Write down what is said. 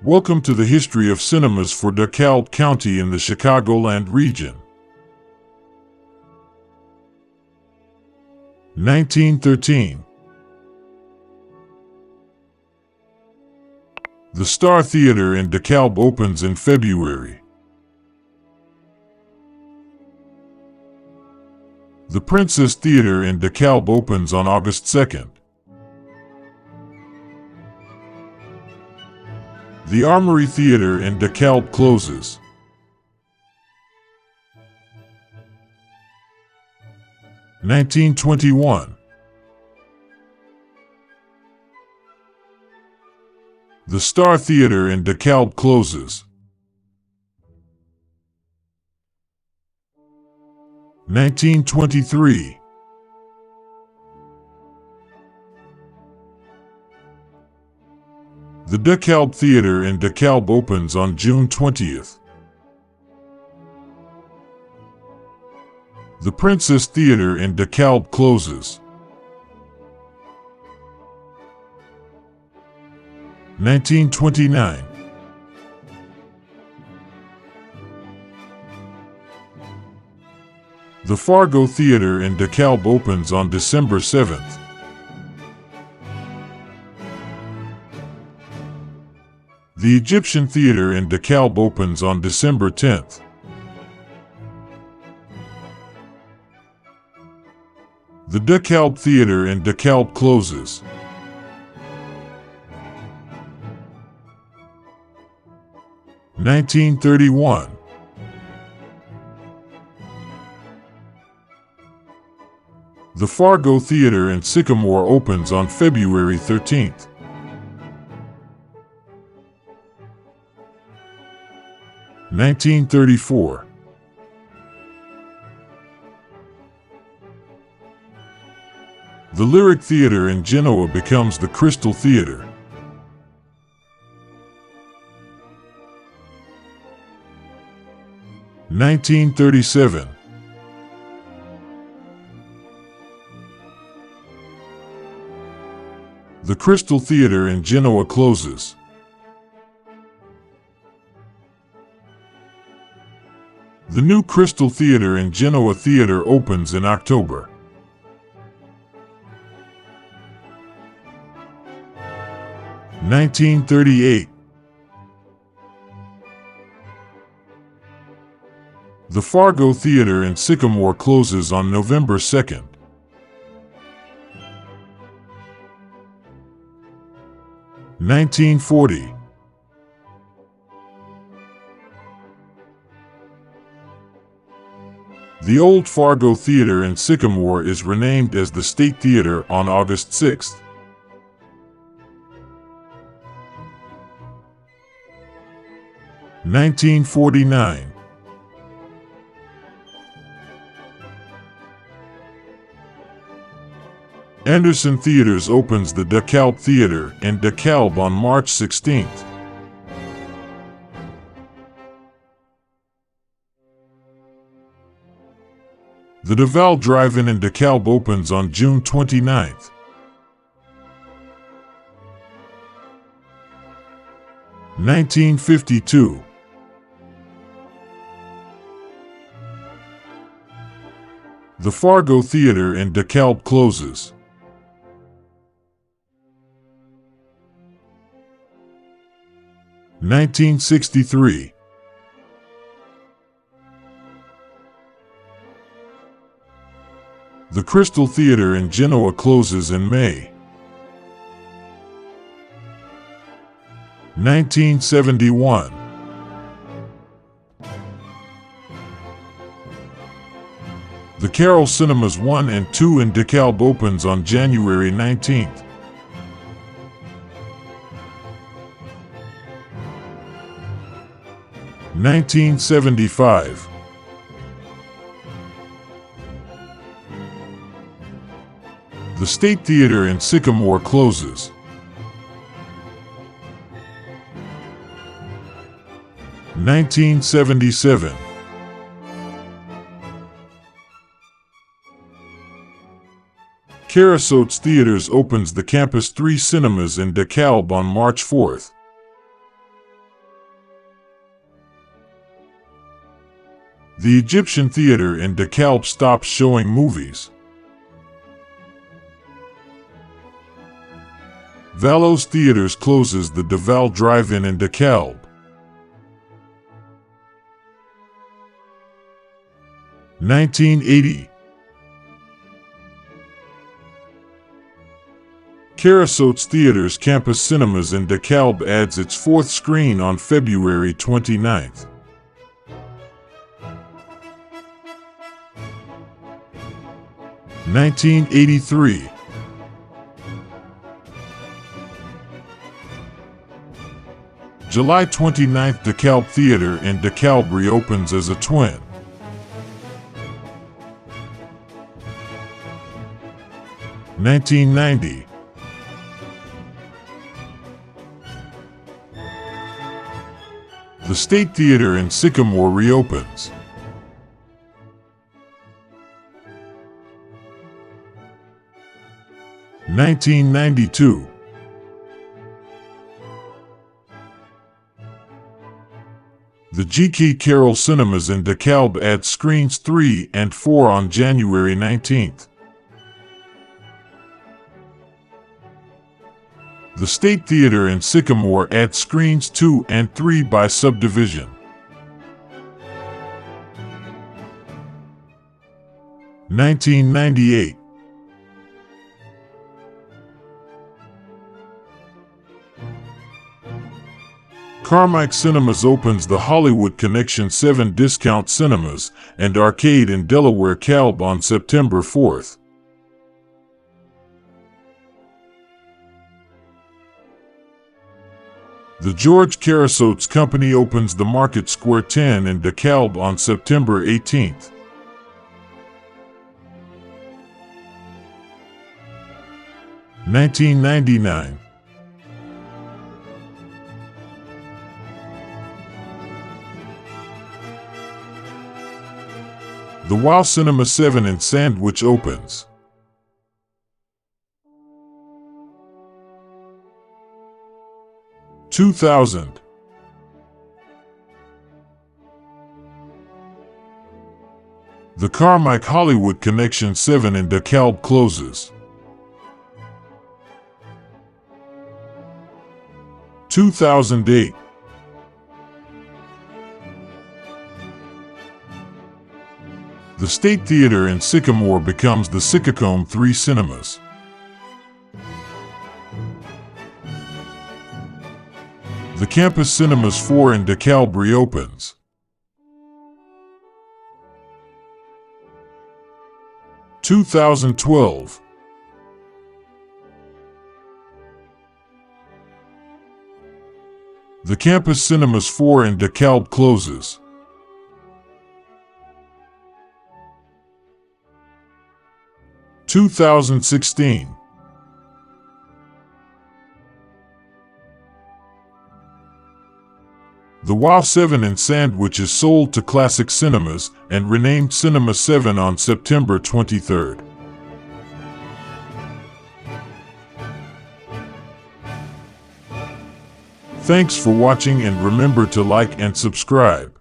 Welcome to the history of cinemas for DeKalb County in the Chicagoland region. 1913. The Star Theater in DeKalb opens in February. The Princess Theater in DeKalb opens on August 2nd. The Armory Theater in DeKalb closes. (1921). The Star Theater in DeKalb closes. 1923. The DeKalb Theater in DeKalb opens on June 20th. The Princess Theater in DeKalb closes. 1929. The Fargo Theater in DeKalb opens on December 7th. The Egyptian Theater in DeKalb opens on December 10th. The DeKalb Theater in DeKalb closes. 1931. The Fargo Theater in Sycamore opens on February 13th. 1934. The Lyric Theater in Genoa becomes the Crystal Theater. 1937. The Crystal Theater in Genoa closes. 1938. The new Crystal Theater in Genoa Theater opens in October. 1938. The Fargo Theater in Sycamore closes on November 2nd. 1940. The old Fargo Theater in Sycamore is renamed as the State Theater on August 6th. 1949. Anderson Theaters opens the DeKalb Theater in DeKalb on March 16th. The DeVal Drive-In in DeKalb opens on June 29th. 1952. The Fargo Theater in DeKalb closes. 1963. The Crystal Theater in Genoa closes in May. 1971. The Carroll Cinemas 1 and 2 in DeKalb opens on January 19th. 1975. The State Theater in Sycamore closes. 1977. Karasotes Theaters opens the Campus 3 Cinemas in DeKalb on March 4th. The Egyptian Theater in DeKalb stops showing movies. Valos Theaters closes the DeVal Drive-In in DeKalb. 1980. Karasotes Theaters Campus Cinemas in DeKalb adds its fourth screen on February 29th. 1983. July 29th, DeKalb Theater in DeKalb reopens as a twin. 1990. The State Theater in Sycamore reopens. 1992. The G.K. Carroll Cinemas in DeKalb adds screens 3 and 4 on January 19th. The State Theater in Sycamore adds screens 2 and 3 by subdivision. 1998. Carmike Cinemas opens the Hollywood Connection 7 Discount Cinemas and Arcade in Delaware Kalb on September 4th. The George Karasotes Company opens the Market Square 10 in DeKalb on September 18th. (1999). The Wow Cinema 7 in Sandwich opens. 2000. The Carmike Hollywood Connection 7 in DeKalb closes. 2008. The State Theater in Sycamore becomes the Sycacombe 3 Cinemas. The Campus Cinemas 4 in DeKalb reopens. 2012. The Campus Cinemas 4 in DeKalb closes. 2016. The Wow 7 in Sandwich is sold to Classic Cinemas and renamed Cinema 7 on September 23rd. Thanks for watching, and remember to like and subscribe.